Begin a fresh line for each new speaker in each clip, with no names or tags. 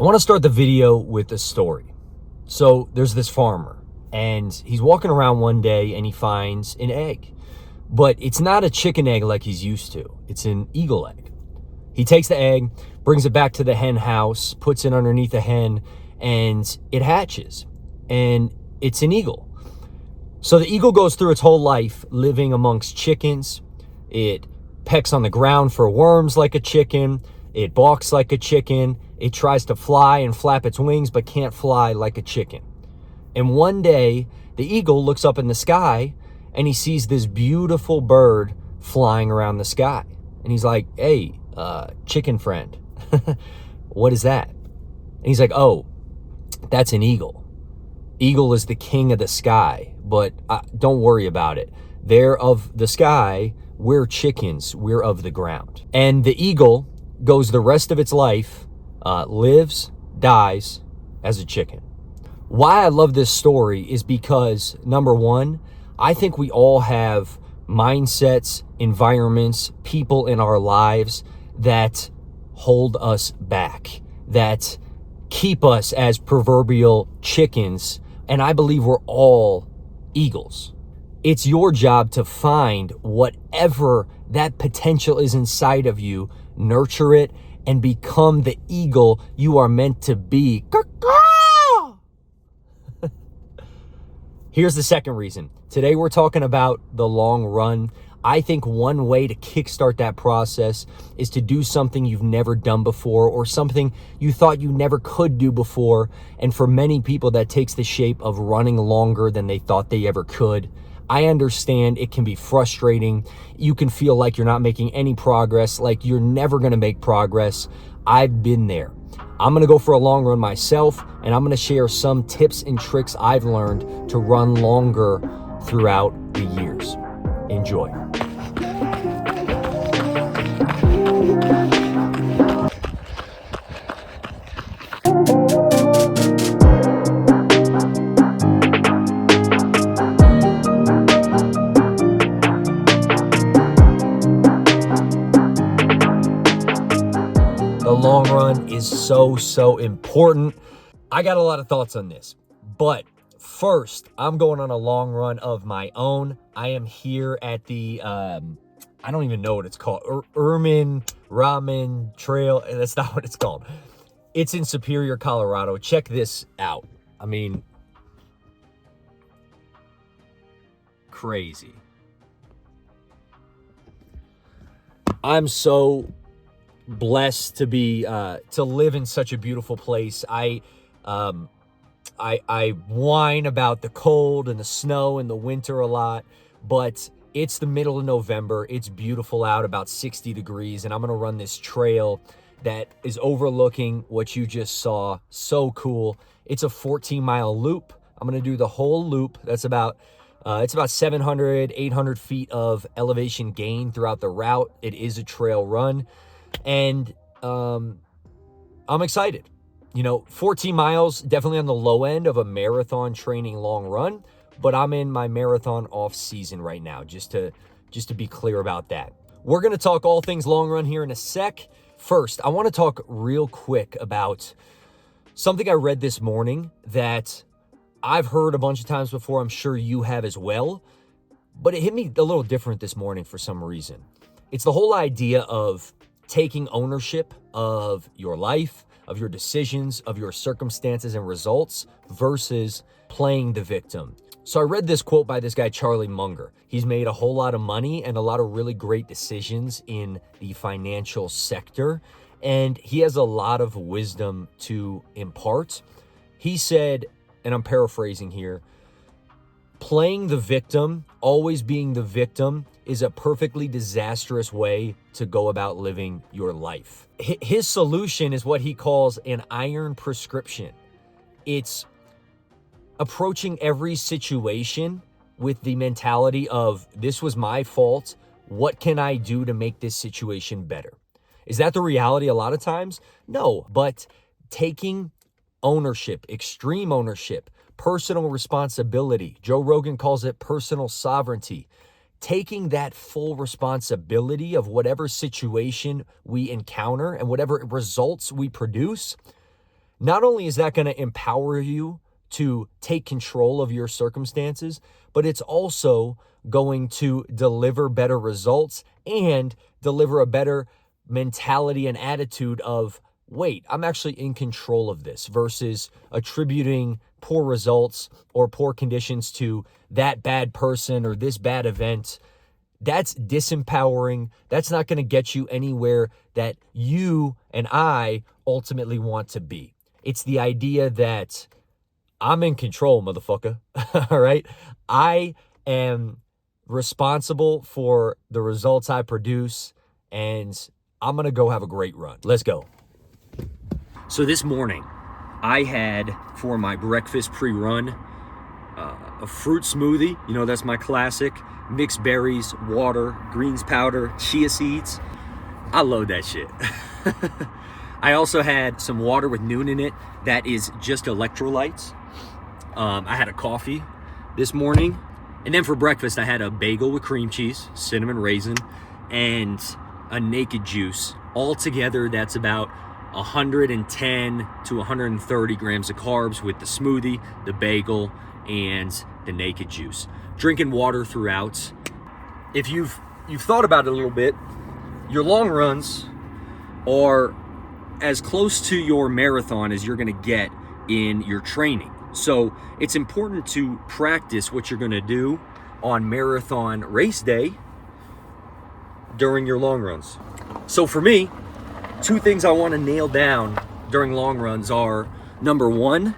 want to start the video with a story. So there's this farmer, and he's walking around one day and he finds an egg. But it's not a chicken egg like he's used to. It's an eagle egg. He takes the egg, brings it back to the hen house, puts it underneath the hen, and it hatches. And it's an eagle. So the eagle goes through its whole life living amongst chickens. It pecks on the ground for worms like a chicken. It balks like a chicken. It tries to fly and flap its wings, but can't fly like a chicken. And one day, the eagle looks up in the sky and he sees this beautiful bird flying around the sky. And he's like, hey, chicken friend, what is that? And he's like, oh, that's an eagle. Eagle is the king of the sky, but don't worry about it. They're of the sky. We're chickens. We're of the ground. And the eagle goes the rest of its life, lives, dies as a chicken. Why I love this story is because, number one, I think we all have mindsets, environments, people in our lives that hold us back, that keep us as proverbial chickens. And I believe we're all eagles. It's your job to find whatever that potential is inside of you, nurture it, and become the eagle you are meant to be. Here's the second reason. Today we're talking about the long run. I think one way to kickstart that process is to do something you've never done before, or something you thought you never could do before. And for many people, that takes the shape of running longer than they thought they ever could. I understand it can be frustrating. You can feel like you're not making any progress, like you're never going to make progress. I've been there. I'm going to go for a long run myself, and I'm going to share some tips and tricks I've learned to run longer throughout the years. Enjoy. The long run is so important. I got a lot of thoughts on this, but first, I'm going on a long run of my own. I am here at the, I don't even know what it's called, Ermin Ramen Trail. That's not what it's called. It's in Superior, Colorado. Check this out. I mean, crazy. I'm so blessed to be to live in such a beautiful place. I whine about the cold and the snow and the winter a lot, but it's the middle of November. It's beautiful out, about 60 degrees, and I'm gonna run this trail that is overlooking what you just saw. So cool. It's a 14-mile loop. I'm gonna do the whole loop. That's about it's about 700, 800 feet of elevation gain throughout the route. It is a trail run. And I'm excited. 14 miles, definitely on the low end of a marathon training long run, but I'm in my marathon off season right now, just to be clear about that. We're going to talk all things long run here in a sec. First, I want to talk real quick about something I read this morning that I've heard a bunch of times before. I'm sure you have as well, but it hit me a little different this morning for some reason. It's the whole idea of taking ownership of your life, of your decisions, of your circumstances and results versus playing the victim. So I read this quote by this guy, Charlie Munger. He's made a whole lot of money and a lot of really great decisions in the financial sector, and he has a lot of wisdom to impart. He said, and I'm paraphrasing here, playing the victim, always being the victim, is a perfectly disastrous way to go about living your life. His solution is what he calls an iron prescription. It's approaching every situation with the mentality of, this was my fault. What can I do to make this situation better? Is that the reality a lot of times? No, but taking ownership, extreme ownership, personal responsibility. Joe Rogan calls it personal sovereignty. Taking that full responsibility of whatever situation we encounter and whatever results we produce, not only is that going to empower you to take control of your circumstances, but it's also going to deliver better results and deliver a better mentality and attitude of, wait, I'm actually in control of this, versus attributing poor results or poor conditions to that bad person or this bad event. That's disempowering. That's not going to get you anywhere that you and I ultimately want to be. It's the idea that I'm in control, motherfucker. All right. I am responsible for the results I produce, and I'm going to go have a great run. Let's go. So this morning, I had for my breakfast pre-run a fruit smoothie. You know, that's my classic. Mixed berries, water, greens powder, chia seeds. I love that shit. I also had some water with Noon in it that is just electrolytes. I had a coffee this morning. And then for breakfast, I had a bagel with cream cheese, cinnamon raisin, and a naked juice. All together, that's about 110 to 130 grams of carbs with the smoothie, the bagel, and the naked juice. Drinking water throughout. If you've thought about it a little bit, your long runs are as close to your marathon as you're going to get in your training. So it's important to practice what you're going to do on marathon race day during your long runs. So for me, two things I want to nail down during long runs are, number one,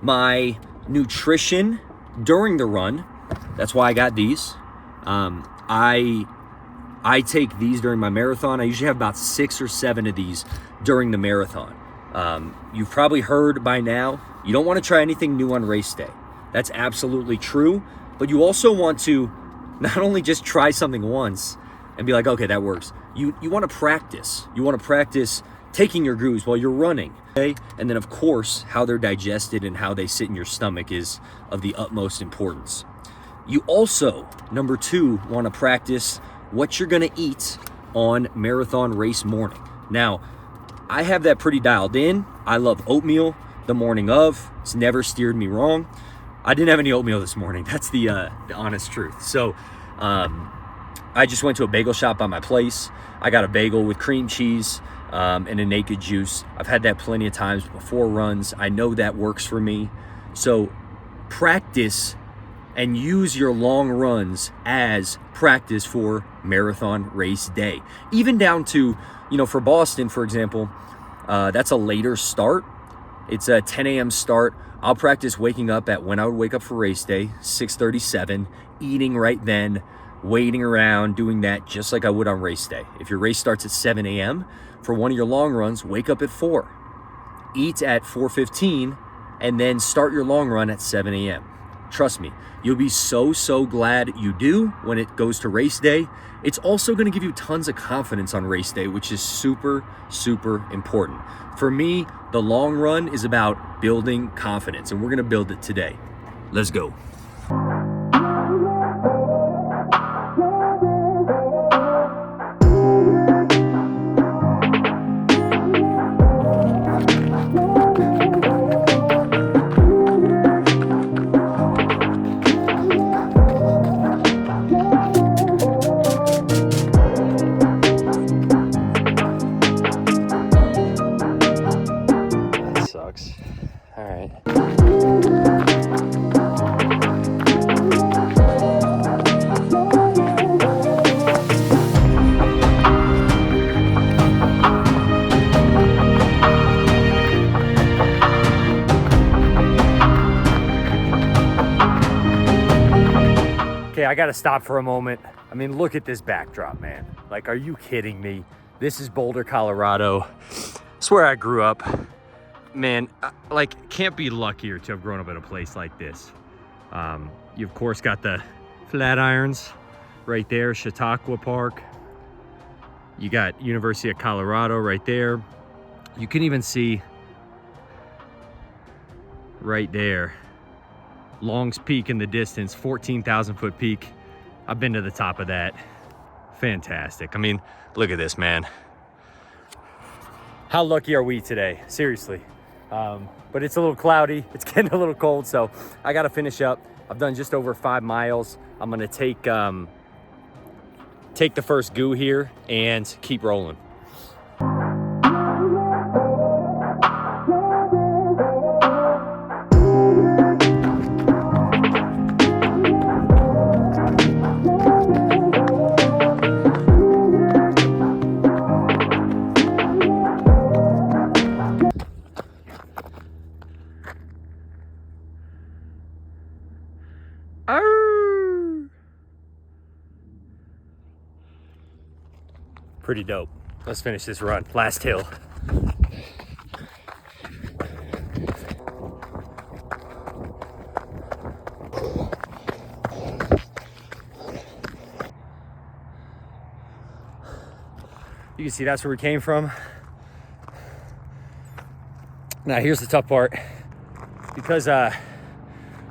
my nutrition during the run. That's why I got these. I take these during my marathon. I usually have about 6 or 7 of these during the marathon. You've probably heard by now, you don't want to try anything new on race day. That's absolutely true. But you also want to not only just try something once and be like, okay, that works. You want to practice. You want to practice taking your grooves while you're running. Okay? And then, of course, how they're digested and how they sit in your stomach is of the utmost importance. You also, number 2, want to practice what you're going to eat on marathon race morning. Now, I have that pretty dialed in. I love oatmeal the morning of. It's never steered me wrong. I didn't have any oatmeal this morning. That's the honest truth. So I just went to a bagel shop by my place. I got a bagel with cream cheese and a naked juice. I've had that plenty of times before runs. I know that works for me. So practice and use your long runs as practice for marathon race day. Even down to, for Boston, for example, that's a later start. It's a 10 a.m. start. I'll practice waking up at when I would wake up for race day, 6:37, eating right then, waiting around, doing that just like I would on race day. If your race starts at 7 a.m., for one of your long runs, wake up at 4. Eat at 4:15, and then start your long run at 7 a.m. Trust me, you'll be so glad you do when it goes to race day. It's also going to give you tons of confidence on race day, which is super important. For me, the long run is about building confidence, and we're going to build it today. Let's go. All right. Okay, I gotta stop for a moment. I mean, look at this backdrop, man. Like, are you kidding me? This is Boulder, Colorado. It's where I grew up. Man, can't be luckier to have grown up in a place like this. You, of course, got the Flatirons right there, Chautauqua Park. You got University of Colorado right there. You can even see right there, Long's Peak in the distance, 14,000 foot peak. I've been to the top of that. Fantastic. I mean, look at this, man. How lucky are we today? Seriously. But it's a little cloudy. It's getting a little cold, so I got to finish up. I've done just over 5 miles. I'm going to take the first goo here and keep rolling. Pretty dope. Let's finish this run. Last hill. You can see that's where we came from. Now here's the tough part. Because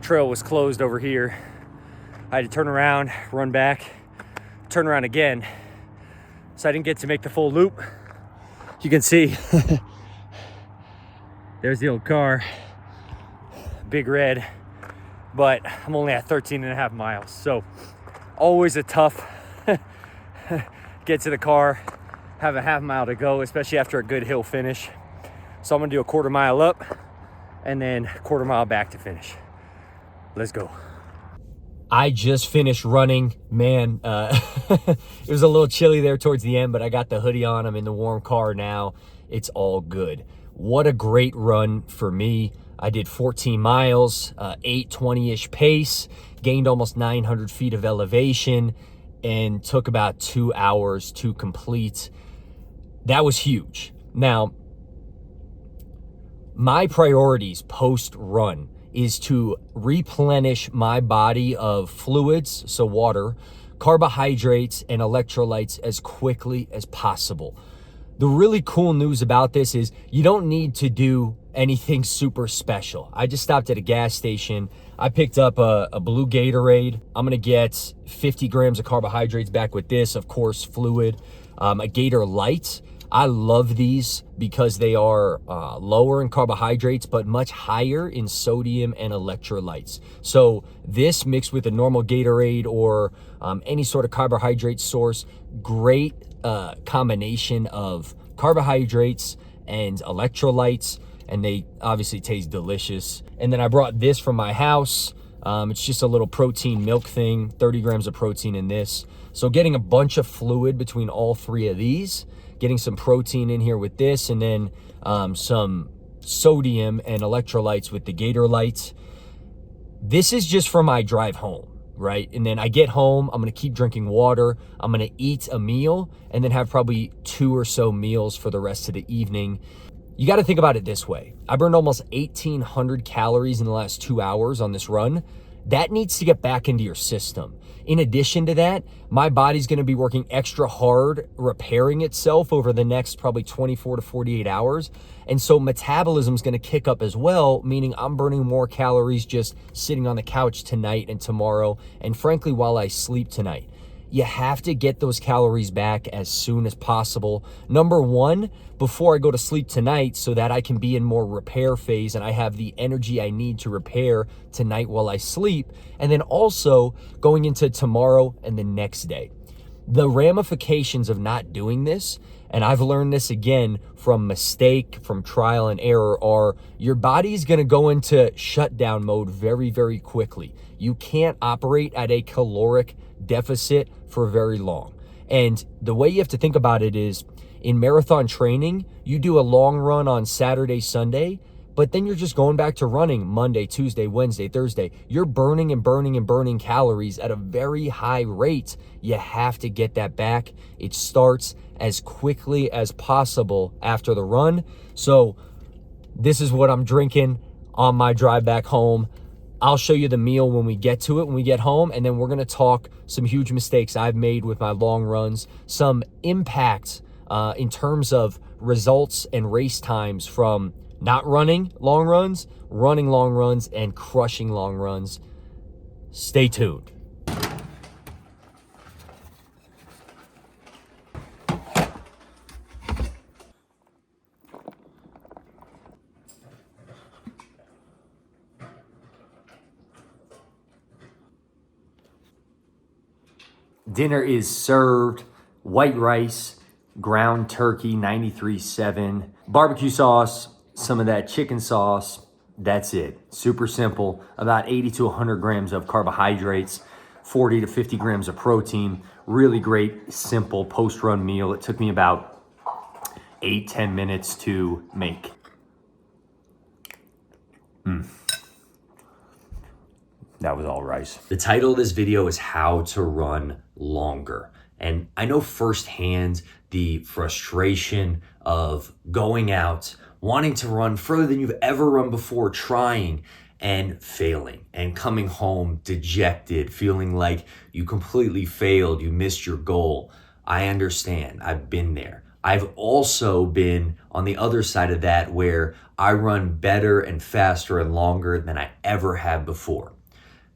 trail was closed over here, I had to turn around, run back, turn around again. So I didn't get to make the full loop. You can see, there's the old car, big red, but I'm only at 13.5 miles. So always a tough get to the car, have a half mile to go, especially after a good hill finish. So I'm gonna do a 1/4 mile up and then 1/4 mile back to finish. Let's go. I just finished running, man. It was a little chilly there towards the end, but I got the hoodie on. I'm in the warm car now. It's all good. What a great run for me. I did 14 miles, 8:20-ish pace, gained almost 900 feet of elevation, and took about 2 hours to complete. That was huge. Now, my priorities post-run is to replenish my body of fluids, so water, carbohydrates, and electrolytes as quickly as possible. The really cool news about this is you don't need to do anything super special. I just stopped at a gas station. I picked up a blue Gatorade. I'm gonna get 50 grams of carbohydrates back with this, of course, fluid, a Gator Light. I love these because they are lower in carbohydrates, but much higher in sodium and electrolytes. So this mixed with a normal Gatorade or any sort of carbohydrate source, great combination of carbohydrates and electrolytes, and they obviously taste delicious. And then I brought this from my house. It's just a little protein milk thing, 30 grams of protein in this. So getting a bunch of fluid between all 3 of these, getting some protein in here with this, and then some sodium and electrolytes with the Gator Lights. This is just for my drive home, right? And then I get home, I'm gonna keep drinking water, I'm gonna eat a meal, and then have probably 2 or so meals for the rest of the evening. You gotta think about it this way. I burned almost 1,800 calories in the last 2 hours on this run. That needs to get back into your system. In addition to that, my body's gonna be working extra hard repairing itself over the next probably 24 to 48 hours. And so metabolism's gonna kick up as well, meaning I'm burning more calories just sitting on the couch tonight and tomorrow, and frankly, while I sleep tonight. You have to get those calories back as soon as possible. Number one, before I go to sleep tonight, so that I can be in more repair phase and I have the energy I need to repair tonight while I sleep. And then also going into tomorrow and the next day. The ramifications of not doing this, and I've learned this again from mistake, from trial and error, are your body's gonna go into shutdown mode very, very quickly. You can't operate at a caloric deficit for very long. And the way you have to think about it is, in marathon training, you do a long run on Saturday, Sunday, but then you're just going back to running Monday, Tuesday, Wednesday, Thursday. You're burning and burning and burning calories at a very high rate. You have to get that back. It starts as quickly as possible after the run. So this is what I'm drinking on my drive back home. I'll show you the meal when we get to it, when we get home, and then we're gonna talk some huge mistakes I've made with my long runs, some impact in terms of results and race times from not running long runs, running long runs, and crushing long runs. Stay tuned. Dinner is served. White rice, ground turkey, 93.7, barbecue sauce, some of that chicken sauce. That's it. Super simple. About 80 to 100 grams of carbohydrates, 40 to 50 grams of protein. Really great, simple post-run meal. It took me about 8-10 minutes to make. That was all rice. The title of this video is How to Run Longer. And I know firsthand the frustration of going out, wanting to run further than you've ever run before, trying and failing, and coming home dejected, feeling like you completely failed, you missed your goal. I understand. I've been there. I've also been on the other side of that where I run better and faster and longer than I ever have before.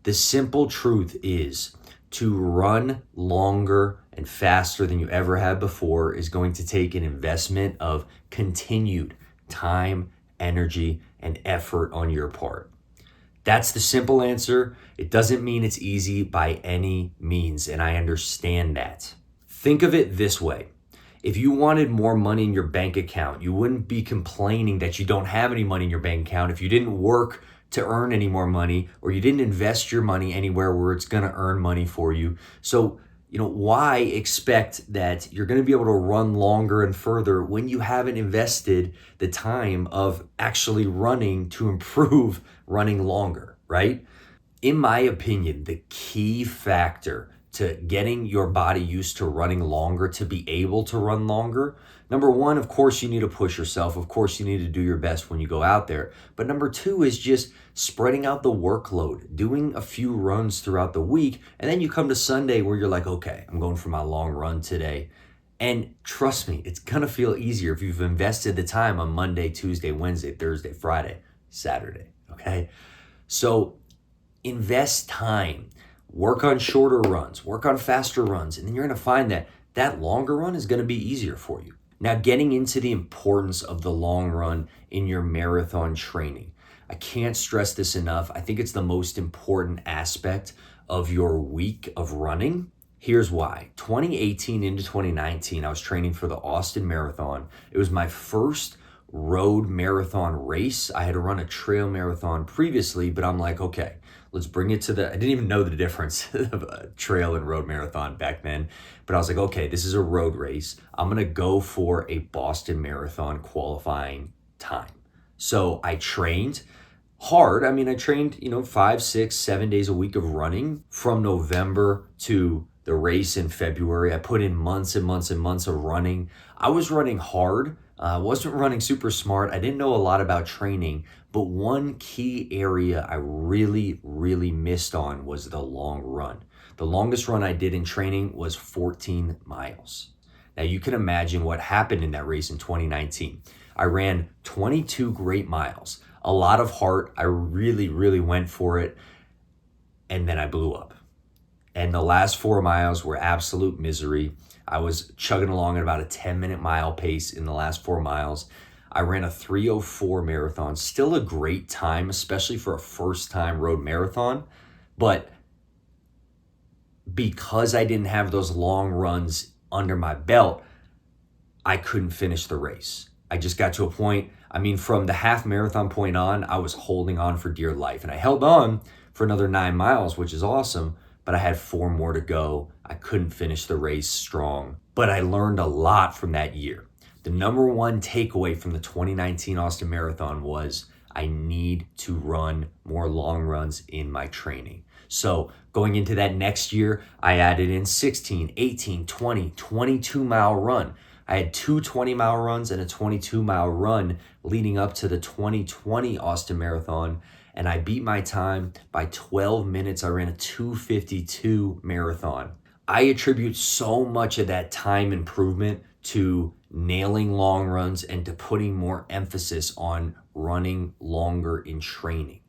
The simple truth is to run longer and faster than you ever have before is going to take an investment of continued time, energy, and effort on your part. That's the simple answer. It doesn't mean it's easy by any means, and I understand that. Think of it this way. If you wanted more money in your bank account, you wouldn't be complaining that you don't have any money in your bank account if you didn't work to earn any more money, or you didn't invest your money anywhere where it's going to earn money for you. So, why expect that you're going to be able to run longer and further when you haven't invested the time of actually running to improve running longer, right? In my opinion, the key factor to getting your body used to running longer, to be able to run longer, number one, of course, you need to push yourself. Of course, you need to do your best when you go out there. But number two is just spreading out the workload, doing a few runs throughout the week. And then you come to Sunday where you're like, okay, I'm going for my long run today. And trust me, it's going to feel easier if you've invested the time on Monday, Tuesday, Wednesday, Thursday, Friday, Saturday, okay? So invest time. Work on shorter runs, work on faster runs, and then you're going to find that that longer run is going to be easier for you. Now, getting into the importance of the long run in your marathon training. I can't stress this enough. I think it's the most important aspect of your week of running. Here's why. 2018 into 2019, I was training for the Austin Marathon. It was my first road marathon race. I had to run a trail marathon previously, but I'm like, okay, let's bring it to I didn't even know the difference of a trail and road marathon back then, but I was like, okay, this is a road race. I'm going to go for a Boston Marathon qualifying time. So I trained hard. I mean, I trained, 5, 6, 7 days a week of running from November to the race in February. I put in months and months and months of running. I was running hard. I wasn't running super smart. I didn't know a lot about training, but one key area I really, really missed on was the long run. The longest run I did in training was 14 miles. Now you can imagine what happened in that race in 2019. I ran 22 great miles, a lot of heart. I really, really went for it. And then I blew up. And the last 4 miles were absolute misery. I was chugging along at about a 10-minute mile pace in the last 4 miles. I ran a 3:04 marathon, still a great time, especially for a first-time road marathon. But because I didn't have those long runs under my belt, I couldn't finish the race. I just got to a point, from the half marathon point on, I was holding on for dear life. And I held on for another 9 miles, which is awesome. But I had 4 more to go. I couldn't finish the race strong. But I learned a lot from that year. The number one takeaway from the 2019 Austin Marathon was I need to run more long runs in my training. So going into that next year, I added in 16, 18, 20, 22-mile run. I had 2 20-mile runs and a 22-mile run leading up to the 2020 Austin Marathon. And I beat my time by 12 minutes. I ran a 2:52 marathon. I attribute so much of that time improvement to nailing long runs and to putting more emphasis on running longer in training.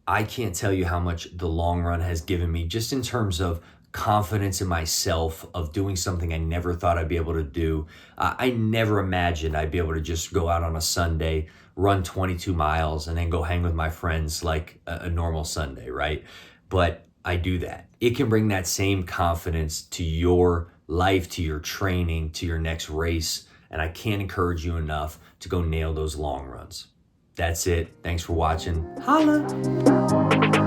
I can't tell you how much the long run has given me just in terms of confidence in myself, of doing something I never thought I'd be able to do. I never imagined I'd be able to just go out on a Sunday, run 22 miles, and then go hang with my friends like a normal Sunday, right? But I do that. it can bring that same confidence to your life, to your training, to your next race. And I can't encourage you enough to go nail those long runs. That's it. Thanks for watching. Holla!